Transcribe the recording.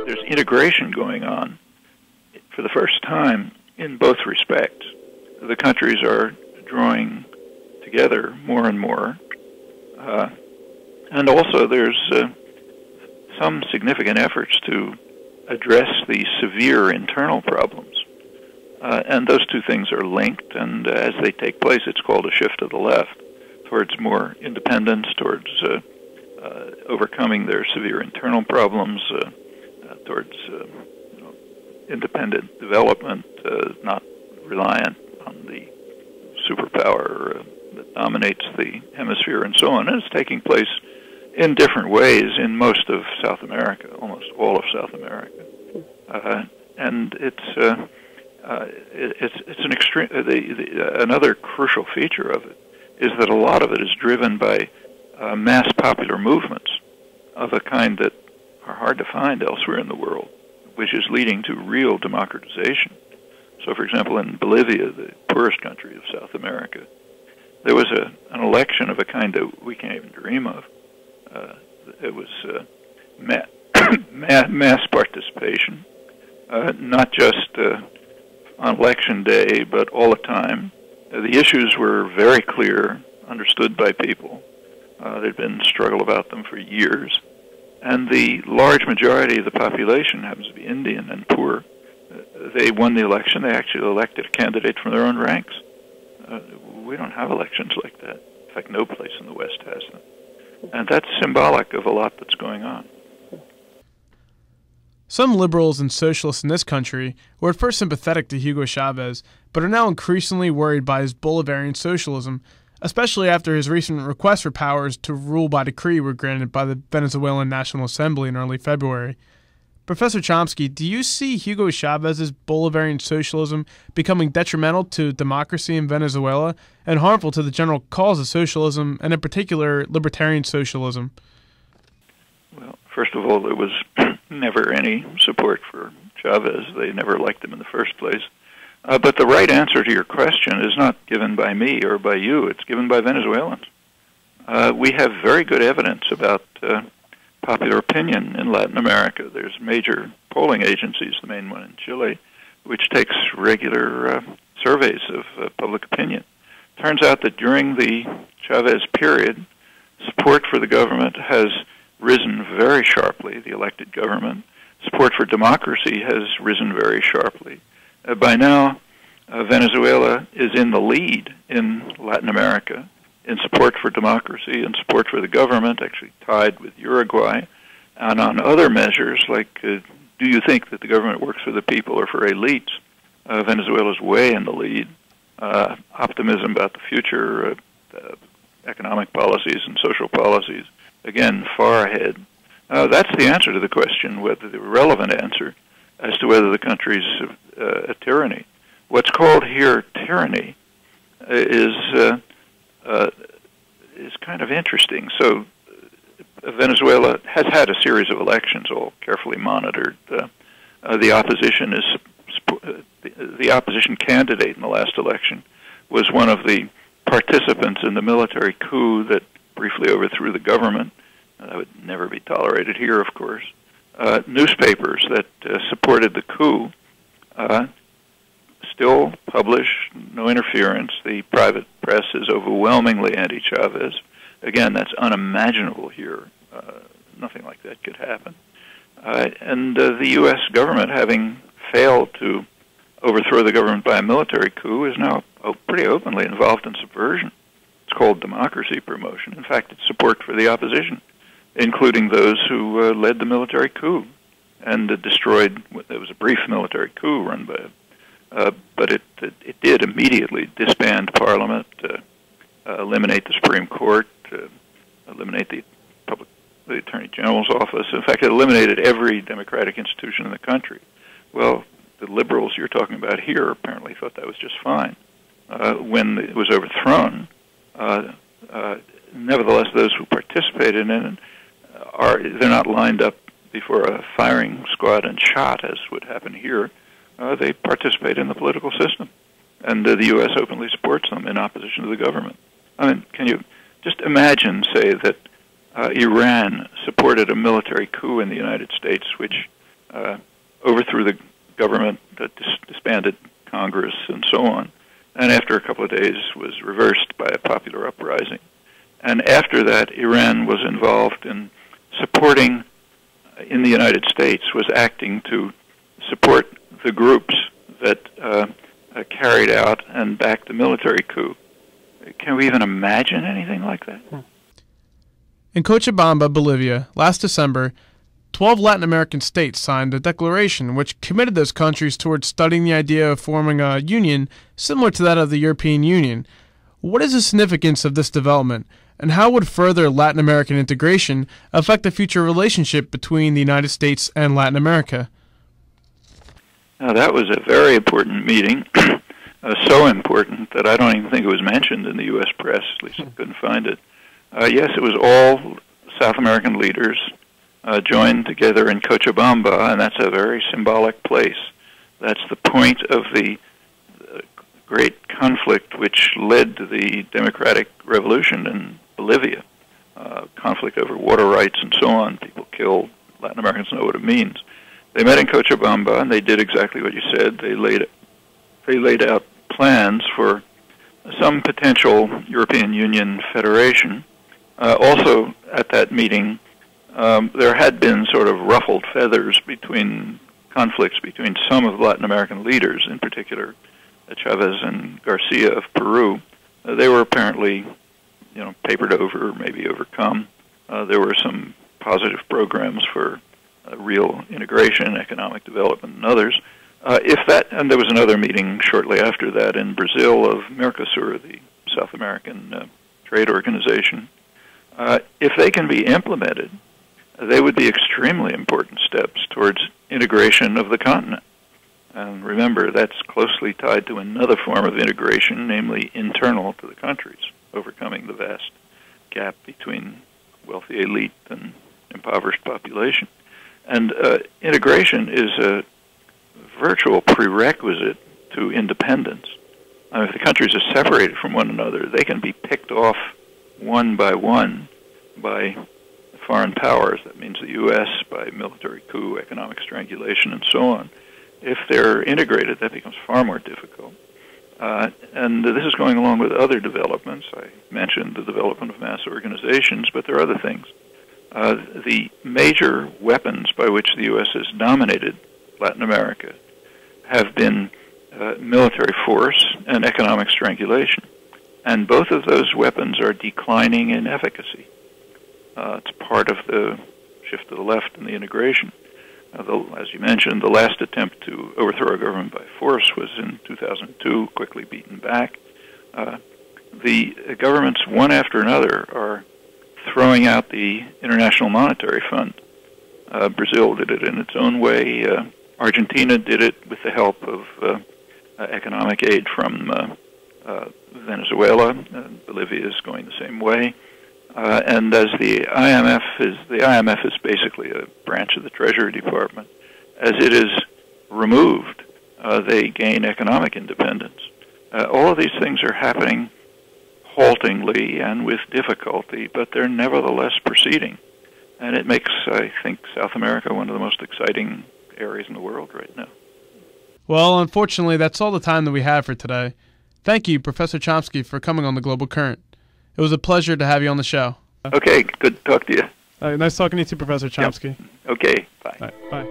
There's integration going on for the first time in both respects. The countries are drawing together more and more, and also there's some significant efforts to address the severe internal problems. And those two things are linked, and as they take place, it's called a shift to the left towards more independence, towards overcoming their severe internal problems, towards independent development, not reliant on the superpower that dominates the hemisphere and so on. And it's taking place in different ways in most of South America, almost all of South America. And it's an extreme. Another crucial feature of it is that a lot of it is driven by mass popular movements of a kind that are hard to find elsewhere in the world, which is leading to real democratization. So, for example, in Bolivia, the poorest country of South America, there was an election of a kind that we can't even dream of. It was mass participation, not just on election day, but all the time. The issues were very clear, understood by people. There'd been struggle about them for years. And the large majority of the population happens to be Indian and poor. They won the election. They actually elected a candidate from their own ranks. We don't have elections like that. In fact, no place in the West has them. And that's symbolic of a lot that's going on. Some liberals and socialists in this country were at first sympathetic to Hugo Chavez, but are now increasingly worried by his Bolivarian socialism, especially after his recent request for powers to rule by decree were granted by the Venezuelan National Assembly in early February. Professor Chomsky, do you see Hugo Chavez's Bolivarian socialism becoming detrimental to democracy in Venezuela and harmful to the general cause of socialism, and in particular, libertarian socialism? Well, first of all, there was never any support for Chavez. They never liked him in the first place. But the right answer to your question is not given by me or by you. It's given by Venezuelans. We have very good evidence about popular opinion in Latin America. There's major polling agencies, the main one in Chile, which takes regular surveys of public opinion. Turns out that during the Chavez period, support for the government has risen very sharply, the elected government. Support for democracy has risen very sharply. By now, Venezuela is in the lead in Latin America in support for democracy and support for the government, actually tied with Uruguay. And on other measures, like do you think that the government works for the people or for elites, Venezuela's way in the lead. Optimism about the future, economic policies and social policies, again, far ahead. That's the answer to the question, whether the relevant answer as to whether the country's a tyranny. What's called here tyranny is kind of interesting. So Venezuela has had a series of elections, all carefully monitored. The opposition candidate in the last election was one of the participants in the military coup that briefly overthrew the government. That would never be tolerated here, of course. Newspapers that supported the coup still publish no interference. The private press is overwhelmingly anti-Chavez. Again, that's unimaginable here. Nothing like that could happen. And the U.S. government, having failed to overthrow the government by a military coup, is now pretty openly involved in subversion. It's called democracy promotion. In fact, it's support for the opposition, including those who led the military coup and destroyed. There was a brief military coup run by, but it did immediately disband Parliament, eliminate the Supreme Court, eliminate the Attorney General's office. In fact, it eliminated every democratic institution in the country. Well, the liberals you're talking about here apparently thought that was just fine. When it was overthrown, nevertheless, those who participated in it they're not lined up before a firing squad and shot, as would happen here. they participate in the political system. And the U.S. openly supports them in opposition to the government. I mean, can you just imagine, say, that Iran supported a military coup in the United States, which overthrew the government, disbanded Congress, and so on, and after a couple of days was reversed by a popular uprising. And after that, Iran was involved in supporting, in the United States, was acting to support the groups that carried out and backed the military coup. Can we even imagine anything like that? In Cochabamba, Bolivia, last December, 12 Latin American states signed a declaration which committed those countries towards studying the idea of forming a union similar to that of the European Union. What is the significance of this development, and how would further Latin American integration affect the future relationship between the United States and Latin America? Now, that was a very important meeting, so important that I don't even think it was mentioned in the U.S. press, at least I couldn't find it. Yes, it was all South American leaders joined together in Cochabamba, and that's a very symbolic place. That's the point of the great conflict which led to the democratic revolution in Bolivia, conflict over water rights and so on. People killed. Latin Americans know what it means. They met in Cochabamba, and they did exactly what you said. They laid out plans for some potential European Union federation. Also, at that meeting, there had been sort of ruffled feathers between conflicts between some of the Latin American leaders, in particular Chavez and Garcia of Peru. They were apparently, papered over, maybe overcome. There were some positive programs for real integration, economic development, and others. And there was another meeting shortly after that in Brazil of Mercosur, the South American trade organization. If they can be implemented, they would be extremely important steps towards integration of the continent. And remember, that's closely tied to another form of integration, namely internal to the countries, overcoming the vast gap between wealthy elite and impoverished population. And integration is a virtual prerequisite to independence. I mean, if the countries are separated from one another, they can be picked off one by foreign powers. That means the U.S. by military coup, economic strangulation, and so on. If they're integrated, that becomes far more difficult. And this is going along with other developments. I mentioned the development of mass organizations, but there are other things. The major weapons by which the U.S. has dominated Latin America have been military force and economic strangulation. And both of those weapons are declining in efficacy. It's part of the shift to the left in the integration. As you mentioned, the last attempt to overthrow a government by force was in 2002, quickly beaten back. The governments, one after another, are throwing out the International Monetary Fund. Brazil did it in its own way. Argentina did it with the help of economic aid from Venezuela. Bolivia is going the same way. And as the IMF is basically a branch of the Treasury Department. As it is removed, they gain economic independence. All of these things are happening haltingly and with difficulty, but they're nevertheless proceeding. And it makes, I think, South America one of the most exciting areas in the world right now. Well, unfortunately, that's all the time that we have for today. Thank you, Professor Chomsky, for coming on The Global Current. It was a pleasure to have you on the show. Okay, good to talk to you. Nice talking to you too, Professor Chomsky. Yep. Okay, bye. All right, bye.